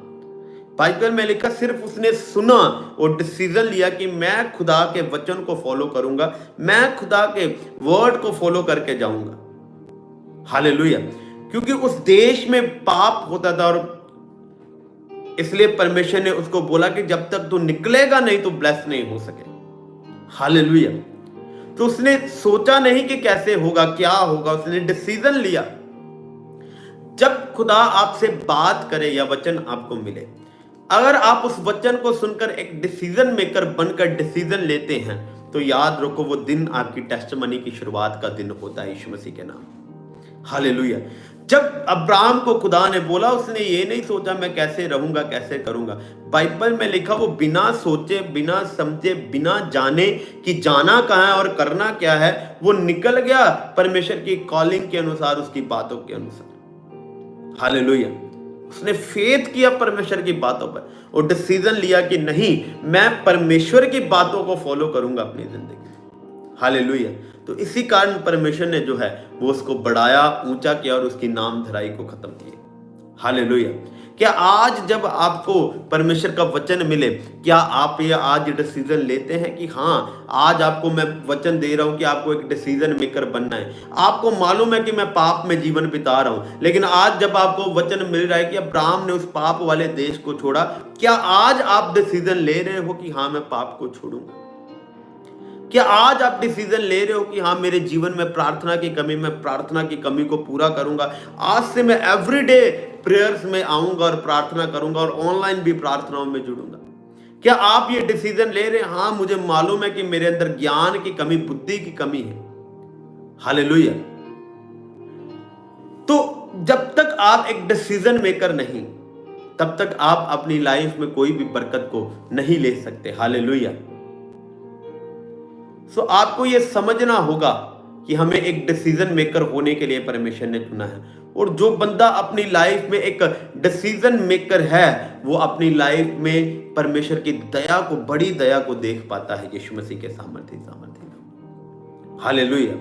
बाइबल में लिखा सिर्फ उसने सुना और डिसीजन लिया कि मैं खुदा के वचन को फॉलो करूंगा, मैं खुदा के वर्ड को फॉलो करके जाऊंगा। हालेलुया। क्योंकि उस देश में पाप होता था और इसलिए परमेश्वर ने उसको बोला कि जब तक तू निकलेगा नहीं तो ब्लेस नहीं हो सके। हालेलुया। तो उसने सोचा नहीं कि कैसे होगा, क्या होगा, उसने डिसीजन लिया। जब खुदा आपसे बात करे या वचन आपको मिले, अगर आप उस वचन को सुनकर एक डिसीजन मेकर बनकर डिसीजन लेते हैं, तो याद रखो वो दिन आपकी टेस्टमनी की शुरुआत का दिन होता है यीशु मसीह के नाम। हालेलुया। जब अब्राहम को खुदा ने बोला, उसने ये नहीं सोचा मैं कैसे रहूंगा, कैसे करूंगा। बाइबल में लिखा वो बिना सोचे, बिना समझे, बिना जाने कि जाना कहां है और करना क्या है, वो निकल गया परमेश्वर की कॉलिंग के अनुसार, उसकी बातों के अनुसार। हालेलुया। उसने फेथ किया परमेश्वर की बातों पर और डिसीजन लिया कि नहीं, मैं परमेश्वर की बातों को फॉलो करूंगा अपनी जिंदगी। हालेलुया। तो इसी कारण परमेश्वर ने जो है वो उसको बढ़ाया, ऊंचा किया और उसकी नाम धराई को खत्म किया। हालेलुया। क्या आज जब आपको परमेश्वर का वचन मिले, क्या आप ये आज डिसीजन लेते हैं कि हाँ, आज आपको मैं वचन दे रहा हूं कि आपको एक डिसीजन मेकर बनना है। आपको मालूम है कि मैं पाप में जीवन बिता रहा हूं, लेकिन आज जब आपको वचन मिल रहा है कि अब्राहम ने उस पाप वाले देश को छोड़ा, क्या आज आप डिसीजन ले रहे हो कि हाँ मैं पाप को छोड़ूंगा? क्या आज आप डिसीजन ले रहे हो कि हाँ मेरे जीवन में प्रार्थना की कमी, मैं प्रार्थना की कमी को पूरा करूंगा, आज से मैं एवरीडे प्रेयर्स में आऊंगा और प्रार्थना करूंगा और ऑनलाइन भी प्रार्थनाओं में जुड़ूंगा? क्या आप ये डिसीजन ले रहे हैं हाँ मुझे मालूम है कि मेरे अंदर ज्ञान की कमी, बुद्धि की कमी है, हालेलुया। तो जब तक आप एक डिसीजन मेकर नहीं, तब तक आप अपनी लाइफ में कोई भी बरकत को नहीं ले सकते। हालेलुया। सो आपको यह समझना होगा कि हमें एक डिसीजन मेकर होने के लिए परमेश्वर ने चुना है, और जो बंदा अपनी लाइफ में एक डिसीजन मेकर है वो अपनी लाइफ में परमेश्वर की दया को, बड़ी दया को देख पाता है यीशु मसीह के सामर्थ्य में। हालेलुया।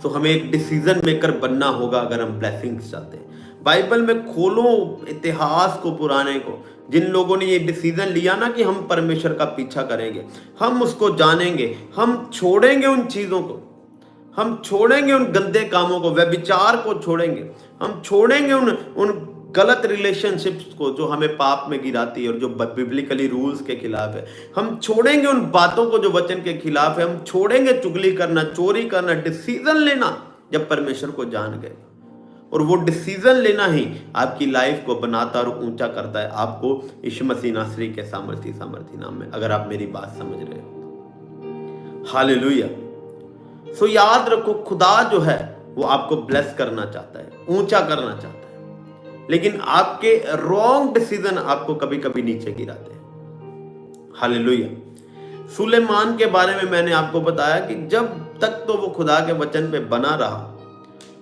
तो हमें एक डिसीजन मेकर बनना होगा अगर हम ब्लेसिंग्स चाहते हैं। बाइबल में खोलो इतिहास को, पुराने को, जिन लोगों ने ये डिसीजन लिया ना कि हम परमेश्वर का पीछा करेंगे, हम उसको जानेंगे, हम छोड़ेंगे उन चीजों को, हम छोड़ेंगे उन गंदे कामों को, व्यभिचार को छोड़ेंगे, हम छोड़ेंगे उन गलत रिलेशनशिप्स को जो हमें पाप में गिराती है और जो बिब्लिकली रूल्स के खिलाफ है। हम छोड़ेंगे उन बातों को जो वचन के खिलाफ है। हम छोड़ेंगे चुगली करना, चोरी करना, डिसीजन लेना जब परमेश्वर को जान गए। और वो डिसीजन लेना ही आपकी लाइफ को बनाता और ऊंचा करता है, आपको यीशु मसीह नासरी के सामर्थी नाम में, अगर आप मेरी बात समझ रहे हो। हालेलुया। सो याद रखो, खुदा जो है वो आपको ब्लेस करना चाहता है, ऊंचा करना चाहता है, लेकिन आपके रॉन्ग डिसीजन आपको कभी कभी नीचे गिराते हैं। हालेलुया। सुलेमान के बारे में मैंने आपको बताया कि जब तक तो वो खुदा के वचन पे बना रहा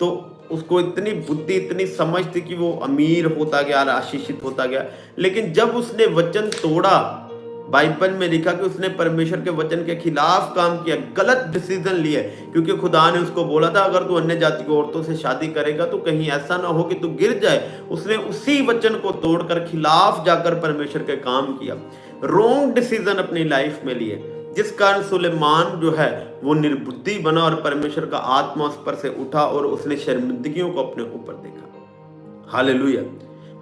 तो उसको इतनी बुद्धि, इतनी समझ थी कि वो अमीर होता गया, आशीषित होता गया। लेकिन जब उसने वचन तोड़ा, बाइबल में लिखा कि उसने परमेश्वर के वचन के खिलाफ काम किया, गलत डिसीजन लिए, क्योंकि खुदा ने उसको बोला था अगर तू अन्य जाति की औरतों से शादी करेगा तो कहीं ऐसा ना हो कि तू गिर जाए। उसने उसी वचन को तोड़कर खिलाफ जाकर परमेश्वर के काम किया, रॉन्ग डिसीजन अपनी लाइफ में लिए, जिस कारण सुलेमान जो है वो निर्बुद्धि बना और परमेश्वर का आत्मा उस पर से उठा और उसने शर्मिंदगियों को अपने ऊपर देखा। हालेलुया।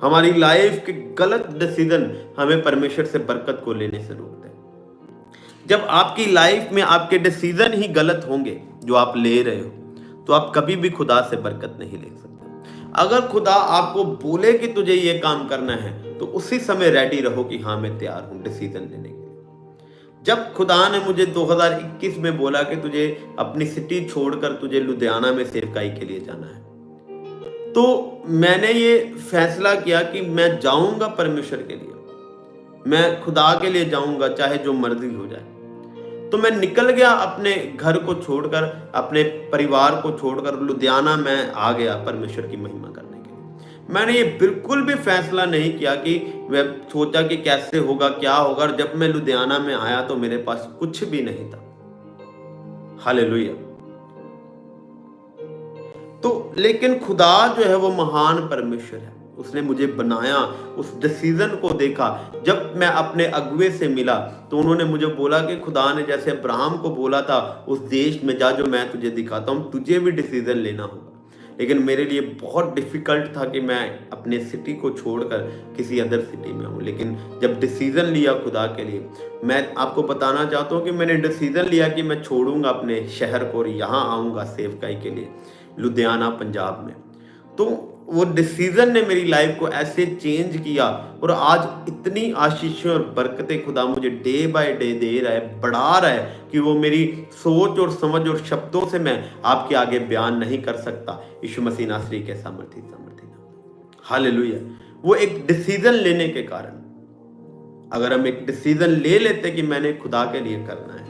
हमारी लाइफ के गलत डिसीजन हमें परमेश्वर से बरकत को लेने से रोकते हैं। जब आपकी लाइफ में आपके डिसीजन ही गलत होंगे जो आप ले रहे हो, तो आप कभी भी खुदा से बरकत नहीं ले सकते। अगर खुदा आपको बोले कि तुझे ये काम करना है तो उसी समय रेडी रहो कि हाँ मैं तैयार हूं डिसीजन लेने के लिए। जब खुदा ने मुझे 2021 में बोला कि तुझे अपनी सिटी छोड़कर तुझे लुधियाना में सेवकाई के लिए जाना है, तो मैंने ये फैसला किया कि मैं जाऊंगा परमेश्वर के लिए, मैं खुदा के लिए जाऊंगा चाहे जो मर्जी हो जाए। तो मैं निकल गया अपने घर को छोड़कर, अपने परिवार को छोड़कर लुधियाना में आ गया परमेश्वर की महिमा करने के लिए। मैंने ये बिल्कुल भी फैसला नहीं किया कि मैं सोचा कि कैसे होगा, क्या होगा। जब मैं लुधियाना में आया तो मेरे पास कुछ भी नहीं था। हालेलुया। तो लेकिन खुदा जो है वो महान परमेश्वर है, उसने मुझे बनाया, उस डिसीजन को देखा। जब मैं अपने अगुए से मिला तो उन्होंने मुझे बोला कि खुदा ने जैसे अब्राहम को बोला था उस देश में जा जो मैं तुझे दिखाता हूँ, तुझे भी डिसीजन लेना होगा। लेकिन मेरे लिए बहुत डिफिकल्ट था कि मैं अपने सिटी को छोड़कर किसी अदर सिटी में हूँ। लेकिन जब डिसीजन लिया खुदा के लिए, मैं आपको बताना चाहता हूँ कि मैंने डिसीजन लिया कि मैं छोड़ूंगा अपने शहर को और यहाँ आऊँगा सेवकाई के लिए लुधियाना पंजाब में। तो वो डिसीजन ने मेरी लाइफ को ऐसे चेंज किया और आज इतनी आशीषें और बरकतें खुदा मुझे डे बाय डे दे रहा है, बढ़ा रहा है कि वो मेरी सोच और समझ और शब्दों से मैं आपके आगे बयान नहीं कर सकता। यीशु मसीह नासरी के सामर्थी। हालेलुया। वो एक डिसीजन लेने के कारण, अगर हम एक डिसीजन ले लेते कि मैंने खुदा के लिए करना है,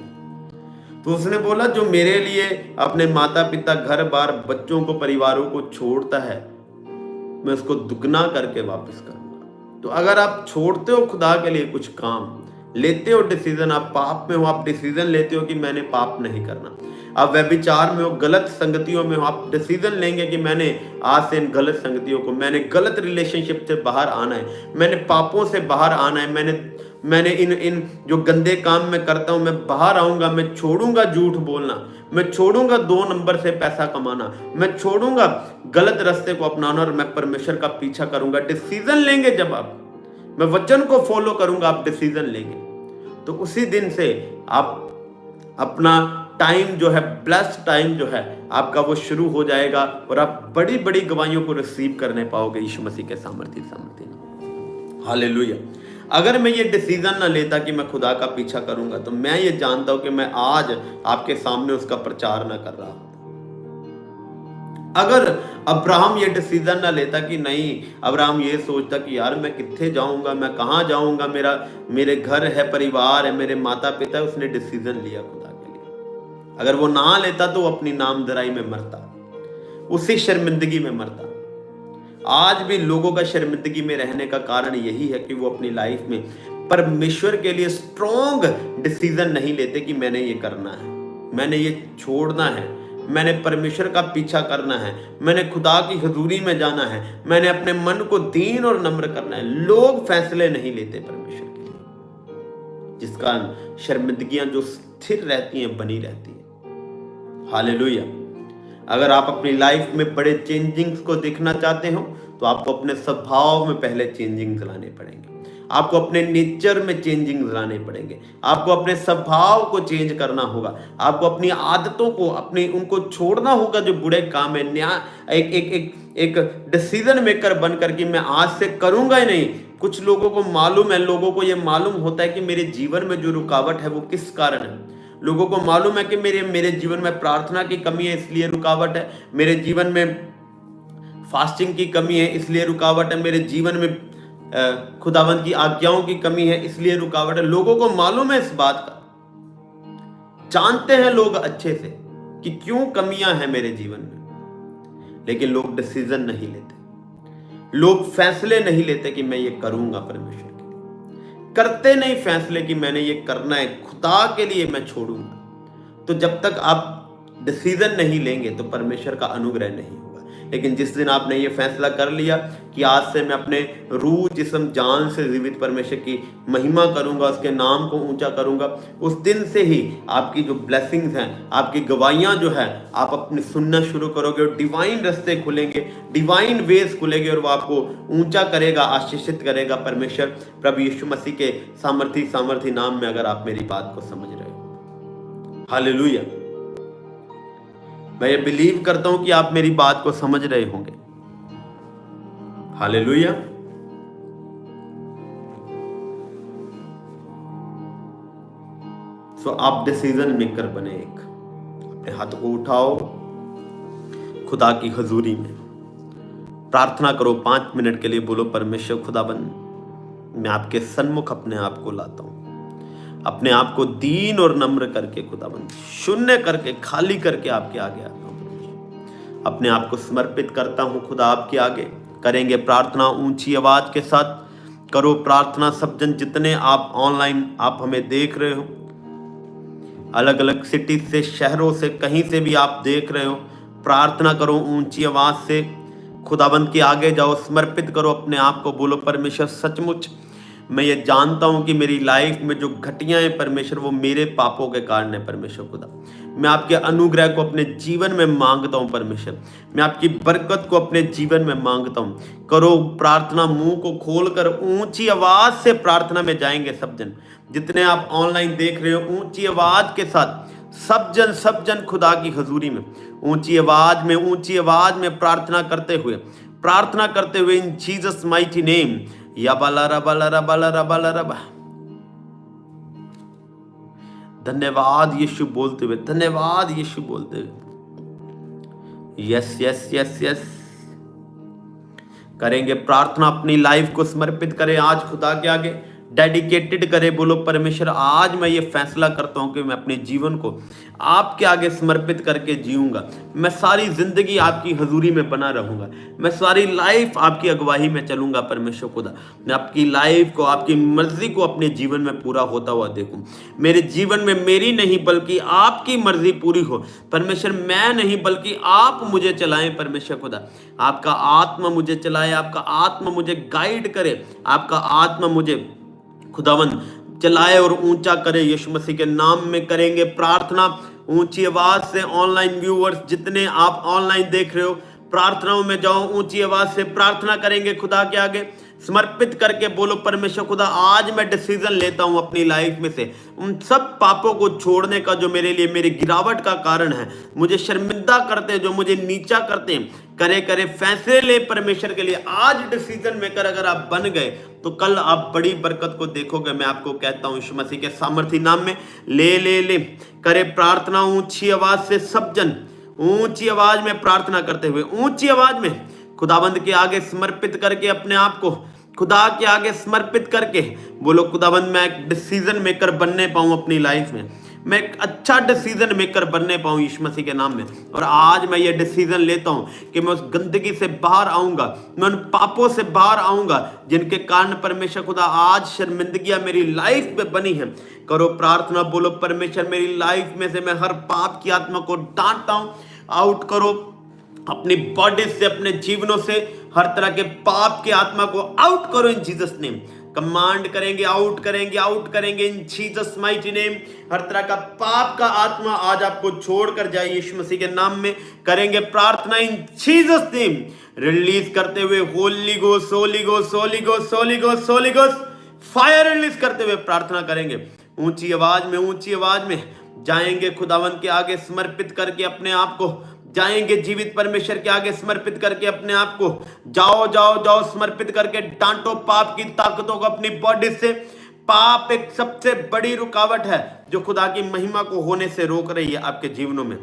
तो उसने बोला जो मेरे लिए अपने माता पिता, घर बार, बच्चों को, परिवारों को छोड़ता है, मैं उसको दुगना करके वापस करूंगा। तो अगर आप छोड़ते हो खुदा के लिए कुछ काम, लेते हो डिसीजन, आप पाप में हो, आप डिसीजन लेते हो कि मैंने पाप नहीं करना, आप व्यभिचार में हो, गलत संगतियों में हो, आप डिसीजन लेंगे कि मैंने आज से इन गलत संगतियों को, मैंने गलत रिलेशनशिप से बाहर आना है, मैंने पापों से बाहर आना है, मैंने इन जो गंदे काम मैं करता हूं मैं बाहर आऊंगा, मैं छोड़ूंगा झूठ बोलना, मैं छोड़ूंगा 2 नंबर से पैसा कमाना, मैं छोड़ूंगा गलत रास्ते को अपनाना और मैं परमेश्वर का पीछा करूंगा। डिसीजन लेंगे जब आप, मैं वचन को फॉलो करूंगा, आप डिसीजन लेंगे, तो उसी दिन से आप अपना टाइम जो है, ब्लेस्ड टाइम जो है आपका, वो शुरू हो जाएगा और आप बड़ी बड़ी गवाहियों को रिसीव करने पाओगे यीशु मसीह के सामर्थ्य। हालेलुया। अगर मैं ये डिसीजन ना लेता कि मैं खुदा का पीछा करूंगा, तो मैं ये जानता हूं कि मैं आज आपके सामने उसका प्रचार ना कर रहा। अगर अब्राहम ये डिसीजन ना लेता कि नहीं, अब्राहम ये सोचता कि यार मैं कित्थे जाऊंगा, मैं कहाँ जाऊंगा, मेरे घर है, परिवार है, मेरे माता पिता है, उसने डिसीजन लिया खुदा के लिए। अगर वो ना लेता तो वो अपनी नामधराई में मरता, उसी शर्मिंदगी में मरता। आज भी लोगों का शर्मिंदगी में रहने का कारण यही है कि वो अपनी लाइफ में परमेश्वर के लिए स्ट्रॉन्ग डिसीजन नहीं लेते कि मैंने ये करना है, मैंने ये छोड़ना है, मैंने परमेश्वर का पीछा करना है, मैंने खुदा की हजूरी में जाना है, मैंने अपने मन को दीन और नम्र करना है। लोग फैसले नहीं लेते परमेश्वर के लिए, जिस कारण शर्मिंदगियां जो स्थिर रहती हैं बनी रहती हैं। हालेलुया। अगर आप अपनी लाइफ में बड़े चेंजिंग्स को देखना चाहते हो तो आपको अपने स्वभाव में पहले चेंजिंग्स लाने पड़ेंगे, आपको अपने नेचर में चेंजिंग्स लाने पड़ेंगे, आपको अपने स्वभाव को चेंज करना होगा, आपको अपनी आदतों को उनको छोड़ना होगा जो बुरे काम है। एक डिसीजन मेकर बनकर कि मैं आज से करूंगा ही नहीं। कुछ लोगों को मालूम है, लोगों को यह मालूम होता है कि मेरे जीवन में जो रुकावट है वो किस कारण है। लोगों को मालूम है कि मेरे जीवन में प्रार्थना की कमी है इसलिए रुकावट है, मेरे जीवन में फास्टिंग की कमी है इसलिए रुकावट है, मेरे जीवन में खुदावंद की आज्ञाओं की कमी है इसलिए रुकावट है। लोगों को मालूम है इस बात का, जानते हैं लोग अच्छे से कि क्यों कमियां हैं मेरे जीवन में, लेकिन लोग डिसीजन नहीं लेते, लोग फैसले नहीं लेते कि मैं ये करूंगा परमेश्वर के लिए, करते नहीं फैसले कि मैंने ये करना है, खुदा के लिए मैं छोड़ूंगा। तो जब तक आप डिसीजन नहीं लेंगे तो परमेश्वर का अनुग्रह नहीं होगा। लेकिन जिस दिन आपने ये फैसला कर लिया कि आज से मैं अपने रूह जिस्म जान से जीवित परमेश्वर की महिमा करूंगा, उसके नाम को ऊंचा करूंगा, उस दिन से ही आपकी जो ब्लेसिंग्स हैं, आपकी गवाहियां जो है आप अपने सुनना शुरू करोगे और डिवाइन रास्ते खुलेंगे, डिवाइन वेज खुलेंगे और वो आपको ऊंचा करेगा, आशीषित करेगा परमेश्वर प्रभु यीशु मसीह के सामर्थी नाम में। अगर आप मेरी बात को समझ रहे हो, हालेलुया। मैं ये बिलीव करता हूं कि आप मेरी बात को समझ रहे होंगे, हालेलुया। सो आप डिसीजन मेकर बने। एक अपने हाथ को उठाओ, खुदा की हजूरी में प्रार्थना करो, 5 मिनट के लिए बोलो, परमेश्वर खुदाबंद मैं आपके सन्मुख अपने आप को लाता हूं, अपने आप को दीन और नम्र करके खुदाबंद शून्य करके खाली करके आपके आगे आता हूं, अपने आप को समर्पित करता हूं खुदा आपके आगे। करेंगे प्रार्थना ऊंची आवाज के साथ, करो प्रार्थना सब जन, जितने आप ऑनलाइन आप हमें देख रहे हो, अलग अलग सिटी से, शहरों से, कहीं से भी आप देख रहे हो, प्रार्थना करो ऊंची आवाज से, खुदाबंद के आगे जाओ, समर्पित करो अपने आप को, बोलो परमेश्वर सचमुच मैं ये जानता हूं कि मेरी लाइफ में जो घटियां हैं परमेश्वर वो मेरे पापों के कारण है। परमेश्वर खुदा मैं आपके अनुग्रह को अपने जीवन में मांगता हूं परमेश्वर, मैं आपकी बरकत को अपने जीवन में मांगता हूं। करो प्रार्थना, मुंह को खोलकर ऊंची आवाज से प्रार्थना में जाएंगे सब जन, जितने आप ऑनलाइन देख रहे हो, ऊंची आवाज के साथ सब जन खुदा की हजूरी में ऊंची आवाज में प्रार्थना करते हुए इन जीसस माइटी नेम या बाला रबा। धन्यवाद यीशु बोलते हुए, धन्यवाद यीशु बोलते हुए, यस यस यस यस। करेंगे प्रार्थना, अपनी लाइफ को समर्पित करें आज खुदा के आगे, डेडिकेटेड करे, बोलो परमेश्वर आज मैं ये फैसला करता हूं कि मैं अपने जीवन को आपके आगे समर्पित करके जीऊंगा, मैं सारी जिंदगी आपकी हजूरी में बना रहूंगा, मैं सारी लाइफ आपकी अगुवाई में चलूंगा। परमेश्वर खुदा मैं आपकी लाइफ को, आपकी मर्जी को अपने जीवन में पूरा होता हुआ देखूं, मेरे जीवन में मेरी नहीं बल्कि आपकी मर्जी पूरी हो। परमेश्वर मैं नहीं बल्कि आप मुझे चलाएं। परमेश्वर खुदा आपका आत्मा मुझे चलाए, आपका आत्मा मुझे गाइड करे, आपका आत्मा मुझे खुदावंद चलाए और ऊंचा करे। यीशु मसीह के नाम में करेंगे प्रार्थना ऊंची आवाज से। ऑनलाइन व्यूअर्स जितने आप ऑनलाइन देख रहे हो, प्रार्थनाओं में जाओ, ऊंची आवाज से प्रार्थना करेंगे खुदा के आगे, समर्पित करके बोलो परमेश्वर खुदा आज मैं डिसीजन लेता हूं अपनी लाइफ में से उन सब पापों को छोड़ने का जो मेरे लिए मेरी गिरावट का कारण है, मुझे शर्मिंदा करते हैं, जो मुझे नीचा करते हैं, करे फैसले ले परमेश्वर के लिए। आज डिसीजन मेकर अगर आप बन गए तो कल आप बड़ी बरकत को देखोगे। मैं आपको कहता हूं यीशु मसीह के सामर्थी नाम में ले करे प्रार्थना ऊंची आवाज से सब जन ऊंची आवाज में प्रार्थना करते हुए, ऊंची आवाज में खुदाबंद के आगे समर्पित करके अपने आप को खुदा के आगे समर्पित करके बोलो, खुदाबंद मैं एक डिसीजन मेकर बनने पाऊं अपनी लाइफ में, मैं एक अच्छा डिसीजन मेकर बनने पाऊं यीशु मसीह के नाम में। और आज मैं ये डिसीजन लेता हूं कि मैं उस गंदगी से बाहर आऊंगा, मैं उन पापों से बाहर आऊंगा जिनके कारण परमेश्वर खुदा आज शर्मिंदगियां मेरी लाइफ में बनी है। करो प्रार्थना, बोलो परमेश्वर मेरी लाइफ में से मैं हर पाप की आत्मा को डांटता हूं, आउट करो अपनी बॉडी से, अपने जीवनों से हर तरह के पाप की आत्मा को आउट करो इन जीसस नेम। कमांड करेंगे, आउट करेंगे, आउट करेंगे इन जीसस माइटी नेम। हर तरह का पाप का आत्मा आज आपको छोड़कर जाए यीशु मसीह के नाम में। करेंगे प्रार्थना इन जीसस नेम, रिलीज करते हुए Holi Ghost, Holy Ghost, Holy Ghost, Holy Ghost, Holy Ghost fire release करते हुए प्रार्थना करेंगे। ऊंची आवाज में, ऊंची आवाज में जाएंगे खुदावन के आगे समर्पित करके अपने आप को, जाएंगे जीवित परमेश्वर के आगे समर्पित करके अपने आप को, जाओ जाओ जाओ समर्पित करके डांटो पाप की ताकतों को अपनी बॉडी से। पाप एक सबसे बड़ी रुकावट है जो खुदा की महिमा को होने से रोक रही है आपके जीवनों में।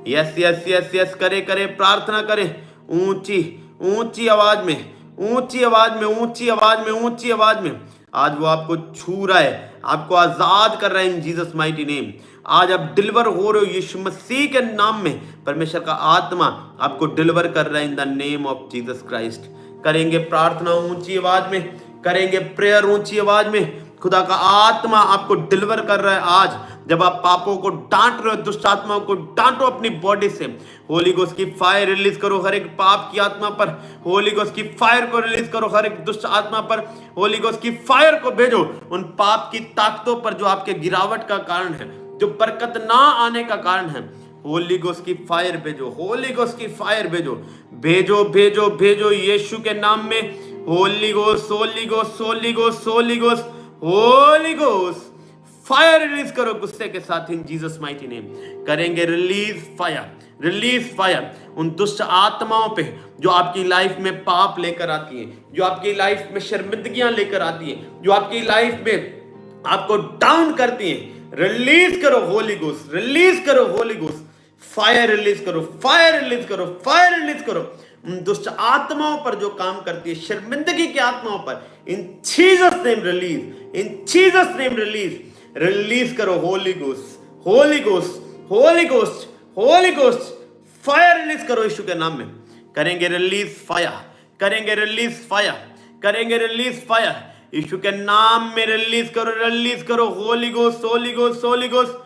यस यस यस यस, करे करे प्रार्थना करे ऊंची ऊंची आवाज में, ऊंची आवाज में, ऊंची आवाज में, ऊंची आवाज में। आज वो आपको छू रहा है, आपको आजाद कर रहा है इन जीसस माइटी नेम। आज आप डिलीवर हो रहे हो यीशु मसीह के नाम में। परमेश्वर का आत्मा आपको डिलीवर कर रहा है इन the name of Jesus Christ. करेंगे प्रार्थना ऊंची आवाज में, करेंगे प्रेयर ऊंची आवाज में। खुदा का आत्मा आपको डिलीवर कर रहा है आज, जब आप पापों को डांट रहे हो, दुष्ट आत्माओं को डांटो अपनी बॉडी से। होली गोस्ट की फायर रिलीज करो हर एक पाप की आत्मा पर, होली गोस्ट की फायर को रिलीज करो हर एक दुष्ट आत्मा पर। होली गोस्ट की फायर को भेजो उन पाप की ताकतों पर जो आपके गिरावट का कारण है, जो बरकत ना आने का कारण है। होली गोस्ट की फायर भेजो, होली गोस्ट की फायर भेजो, भेजो भेजो भेजो यीशु के नाम में। Holi Ghost, Holy Ghost, Holy Ghost, Holy Ghost, Holy Ghost fire release करो गुस्से के साथ इन जीसस माइटी नेम। करेंगे रिलीज फायर, रिलीज फायर उन दुष्ट आत्माओं पे जो आपकी लाइफ में पाप लेकर आती है, जो आपकी लाइफ में शर्मिंदगियां लेकर आती है, जो आपकी लाइफ में आपको डाउन करती है। रिलीज करो होली गोस्ट, रिलीज करो होली गोस्ट, फायर रिलीज करो, फायर रिलीज करो, फायर रिलीज करो उन दुष्ट आत्माओं पर जो काम करती है, शर्मिंदगी की आत्माओं पर। In Jesus name release, in Jesus name release, release करो Holy Ghost, Holy Ghost, Holy Ghost, Holy Ghost fire release करो यीशु के नाम में। करेंगे रिलीज फायर, करेंगे रिलीज फायर, करेंगे रिलीज फायर यीशु के नाम में। रिलीज करो, रिलीज करो Holy Ghost, Holy Ghost, Holy Ghost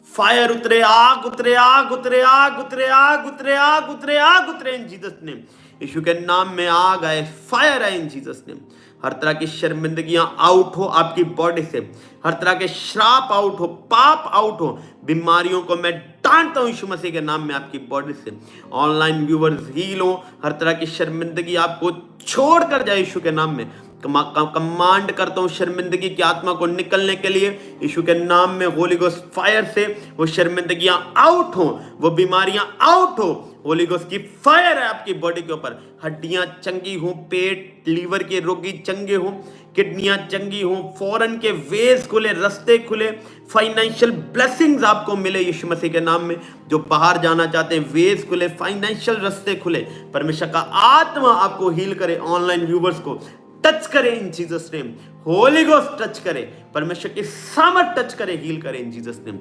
fire उतरे, आग उतरे, आग उतरे, आग उतरे, आग उतरे, आग उतरे, आग उतरे इन जीसस नेम। यीशु के नाम में आग आए, फायर आए इन जीसस नेम। हर तरह की शर्मिंदगियां आउट हो आपकी बॉडी से, हर तरह के श्राप आउट हो, पाप आउट हो, बीमारियों को मैं डांटता हूं यीशु मसीह के नाम में आपकी बॉडी से। ऑनलाइन व्यूअर्स हील हो, हर तरह की शर्मिंदगी आपको छोड़कर जाए यीशु के नाम में। कमांड करता हूं शर्मिंदगी की आत्मा को निकलने के लिए यीशु के नाम में। होली गोस्ट फायर से वो शर्मिंदगियां आउट हो, वो बीमारियां आउट हो। होली गोस्ट की फायर है आपकी बॉडी के ऊपर। हड्डियां चंगी हो, पेट लीवर के रोगी चंगे हो, किडनियां चंगी हो, फॉरेन के वेज खुले, रास्ते खुले, फाइनेंशियल ब्लेसिंग्स आपको मिले यीशु मसीह के नाम में। जो बाहर जाना चाहते हैं वेज खुले, फाइनेंशियल रास्ते खुले। परमेश्वर का आत्मा आपको हील करे, ऑनलाइन व्यूवर्स को टच करे इन Jesus name. Holi ghost touch करे, परमेश्वर की सामर्थ टच करे, हील करे इन Jesus name.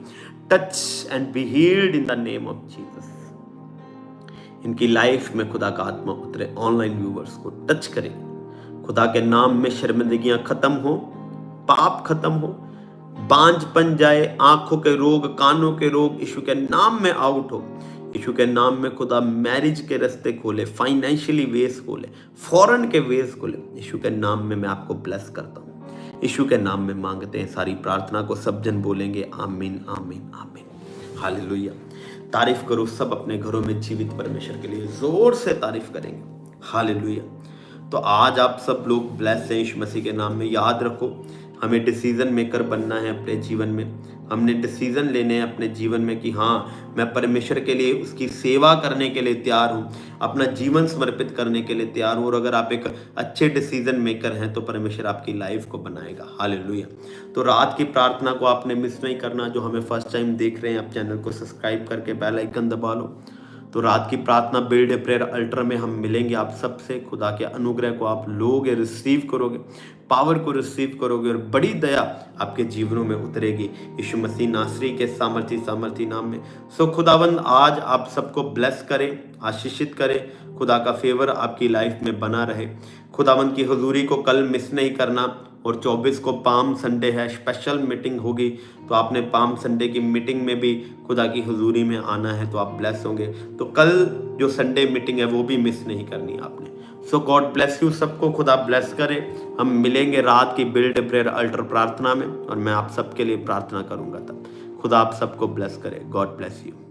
Touch and be healed in the name of Jesus. इनकी लाइफ में खुदा का आत्मा उतरे, ऑनलाइन व्यूवर्स को टच करे। खुदा के नाम में शर्मिंदगियां खत्म हो, पाप खत्म हो, बांझपन जाए, आंखों के रोग, कानों के रोग यीशु के नाम में आउट हो। यीशु के नाम में खुदा मैरिज के रास्ते खोले, फाइनेंशियली वेज खोले, फॉरेन के वेज खोले। यीशु के नाम में मैं आपको ब्लेस करता हूँ। यीशु के नाम में मांगते हैं। सारी प्रार्थना को सब जन बोलेंगे आमीन, आमीन, आमीन, हालेलुया। तारीफ करो सब अपने घरों में जीवित परमेश्वर के लिए जोर से तारीफ करेंगे, हालेलुया। तो आज आप सब लोग ब्लेस हैं यीशु मसीह के नाम में। याद रखो, हमें डिसीजन मेकर बनना है अपने जीवन में। हमने डिसीजन लेने हैं अपने जीवन में कि हाँ, मैं परमेश्वर के लिए, उसकी सेवा करने के लिए तैयार हूँ, अपना जीवन समर्पित करने के लिए तैयार हूँ। और अगर आप एक अच्छे डिसीजन मेकर हैं तो परमेश्वर आपकी लाइफ को बनाएगा, हालेलुया। तो रात की प्रार्थना को आपने मिस नहीं करना। जो हमें फर्स्ट टाइम देख रहे हैं, आप चैनल को सब्सक्राइब करके बेल आइकन दबा लो। तो रात की प्रार्थना बिल्ड ए प्रेयर अल्टर में हम मिलेंगे आप सबसे। खुदा के अनुग्रह को आप लोगे, रिसीव करोगे, पावर को रिसीव करोगे और बड़ी दया आपके जीवनों में उतरेगी यीशु मसीह नासरी के सामर्थी नाम में। सो खुदावंद आज आप सबको ब्लेस करे, आशीषित करे, खुदा का फेवर आपकी लाइफ में बना रहे। खुदावंद की हुजूरी को कल मिस नहीं करना। और 24 को पाम संडे है, स्पेशल मीटिंग होगी, तो आपने पाम संडे की मीटिंग में भी खुदा की हुजूरी में आना है, तो आप ब्लेस होंगे। तो कल जो संडे मीटिंग है वो भी मिस नहीं करनी आपने। सो गॉड ब्लेस यू, सबको खुदा ब्लेस करे। हम मिलेंगे रात की बिल्ड प्रेयर अल्टर प्रार्थना में और मैं आप सबके लिए प्रार्थना करूंगा तब। खुदा आप सबको ब्लेस करे। God bless you.